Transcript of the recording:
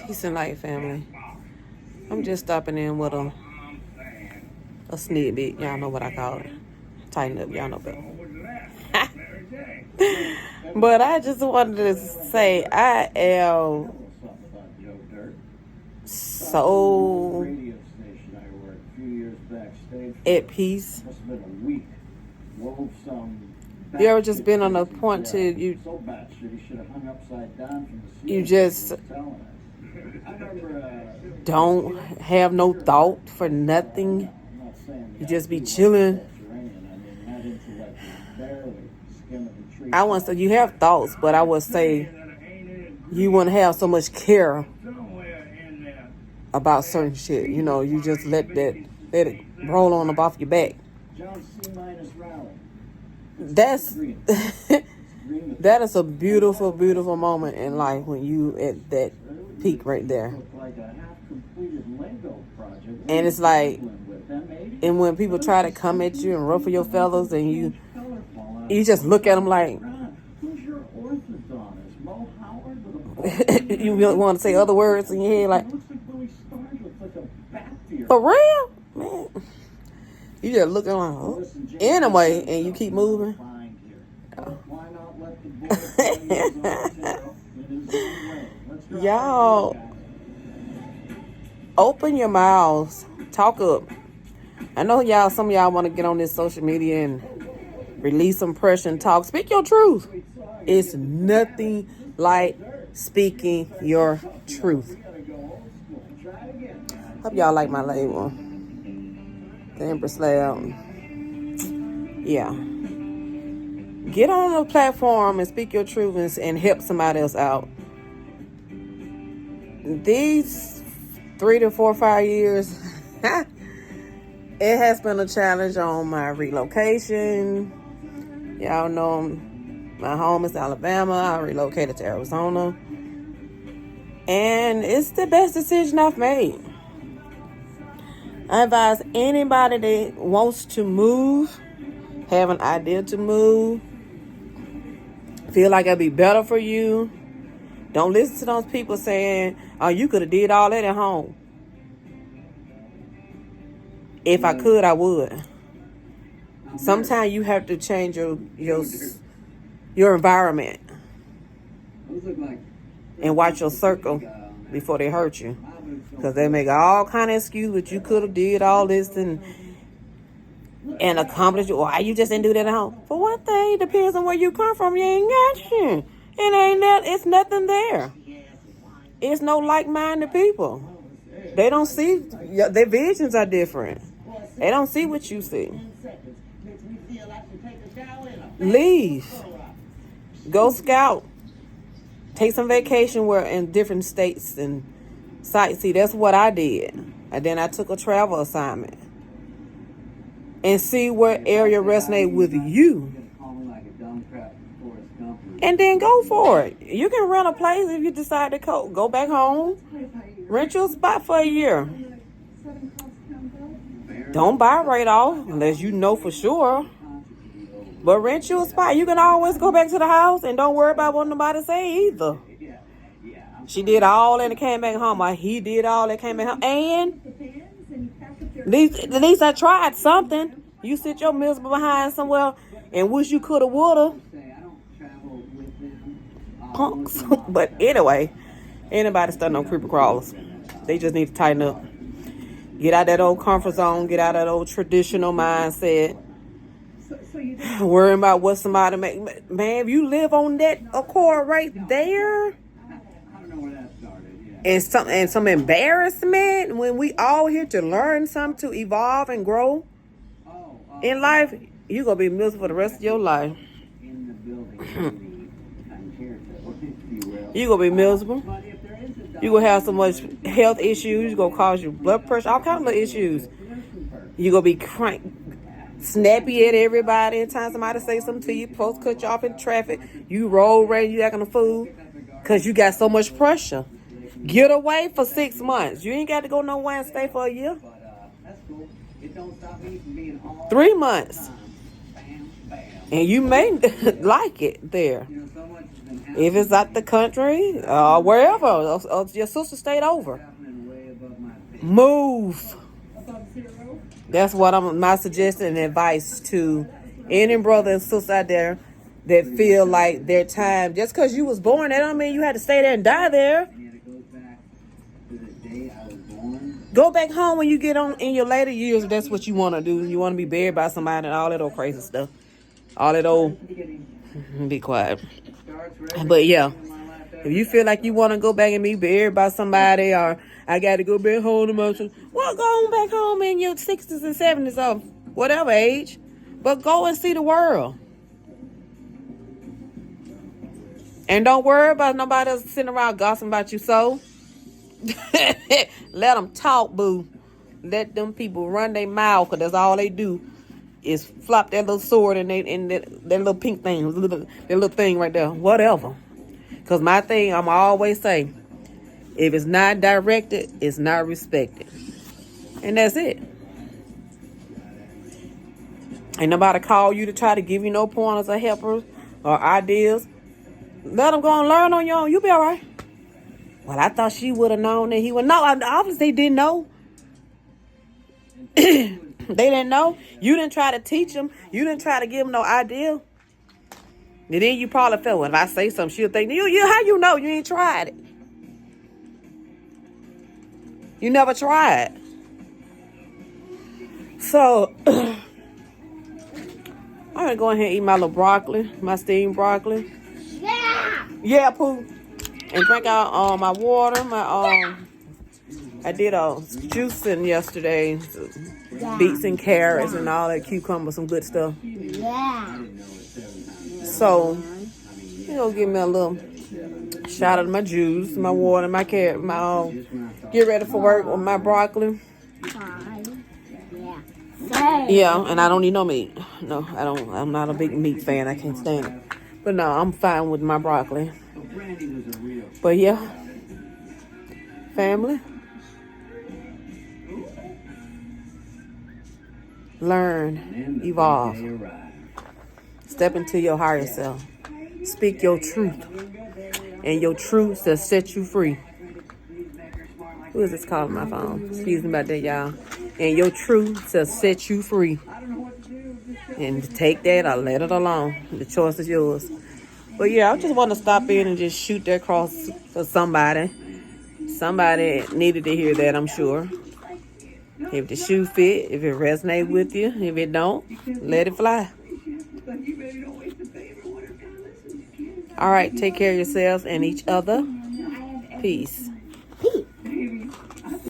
Peace and light, family. I'm just stopping in with a sneak y'all know what I call it. Tighten up, y'all know better. But I just wanted to say I am so at peace. You ever just been on a point to you just don't have no thought for nothing. You just be chilling. I wouldn't say you have thoughts, but I would say you wouldn't have so much care about certain shit. You know, you just let it roll on up off your back. That is a beautiful, beautiful moment in life when you at that peak right there. And it's like, and when people try to come at you and ruffle your feathers, and you just look at them like, you want to say other words in your head, like, for real, man. You just looking like, oh. Anyway, and you keep moving. Y'all, open your mouths, talk up. I know some of y'all want to get on this social media and release some pressure and talk. Speak your truth. It's nothing like speaking your truth. Hope y'all like my label. The Empress Slab. Yeah. Get on a platform and speak your truth and help somebody else out. These 3 to 4, 5 years, it has been a challenge on my relocation. Y'all know my home is Alabama. I relocated to Arizona. And it's the best decision I've made. I advise anybody that wants to move, have an idea to move, feel like it'd be better for you. Don't listen to those people saying, oh, you could have did all that at home. If I could, I would. Sometimes you have to change your environment and watch your circle before they hurt you. Because they make all kind of excuses, but you could have did all this and accomplished. Why you just didn't do that at home? For one thing, it depends on where you come from. You ain't got shit. It's nothing there. It's no like-minded people. They don't see, their visions are different. They don't see what you see. Leave. Go scout. Take some vacation in different states and sightsee. That's what I did. And then I took a travel assignment. And see what area resonates with you. And then go for it. You can rent a place if you decide to go back home. Rent you a spot for a year. Don't buy right off unless you know for sure. But rent you a spot. You can always go back to the house and don't worry about what nobody say either. She did all that and came back home. Or he did all that came back home. And at least I tried something. You sit your miserable behind somewhere and wish you coulda, woulda. Punks. But anyway, anybody starting on creeper crawlers. They just need to tighten up. Get out that old comfort zone. Get out that old traditional mindset. Worrying about what somebody make. Man, if you live on that accord right there, and some embarrassment, when we all here to learn something, to evolve and grow in life, you're going to be miserable for the rest of your life. You're going to be miserable. You're going to have so much health issues. You're going to cause you blood pressure, all kinds of issues. You're going to be snappy at everybody. Anytime somebody say something to you, post cut you off in traffic, you roll ready, you acting a fool because you got so much pressure. Get away for 6 months. You ain't got to go nowhere and stay for a year. 3 months. And you may like it there. If it's at the country, wherever, your sister stayed over. Move. That's what my suggestion and advice to any brother and sister out there that feel like their time, just because you was born, that don't mean you had to stay there and die there. Go back home when you get on in your later years if that's what you want to do. You want to be buried by somebody and all that old crazy stuff. All that old... Be quiet. But yeah, if you feel like you want to go back and be buried by somebody, or I got to go back home to my children, well, go on back home in your 60s and 70s or whatever age. But go and see the world. And don't worry about nobody else sitting around gossiping about you. So let them talk, boo. Let them people run their mouth, because that's all they do is flop that little sword and that little pink thing, that little thing right there, whatever. Because my thing, I'm always say, if it's not directed, it's not respected. And that's it. Ain't nobody call you to try to give you no pointers or helpers or ideas. Let them go and learn on your own. You'll be all right. Well, I thought she would have known that he would. No, obviously they didn't know. They didn't know. You didn't try to teach them. You didn't try to give them no idea. And then you probably felt, well, if I say something, she'll think, you how you know? You ain't tried it. You never tried. So, I'm going to go ahead and eat my little broccoli, my steamed broccoli. Yeah! Yeah, Pooh. And drink out my water, I did juicing yesterday. Yeah. Beets and carrots and all that, cucumber, some good stuff. Yeah. So, give me a little shot of my juice, my water, my carrot, get ready for work with my broccoli. Yeah, and I don't eat no meat. No, I don't. I'm not a big meat fan. I can't stand it. But no, I'm fine with my broccoli. But yeah, family. Learn, evolve, step into your higher self, speak your truth, and your truth shall set you free. Who is this calling my phone? Excuse me about that, y'all. And your truth shall set you free. And take that or let it alone. The choice is yours. But yeah, I just want to stop in and just shoot that cross for somebody. Somebody needed to hear that, I'm sure. If the shoe fit, if it resonates with you, if it don't, let it fly. All right, take care of yourselves and each other. Peace.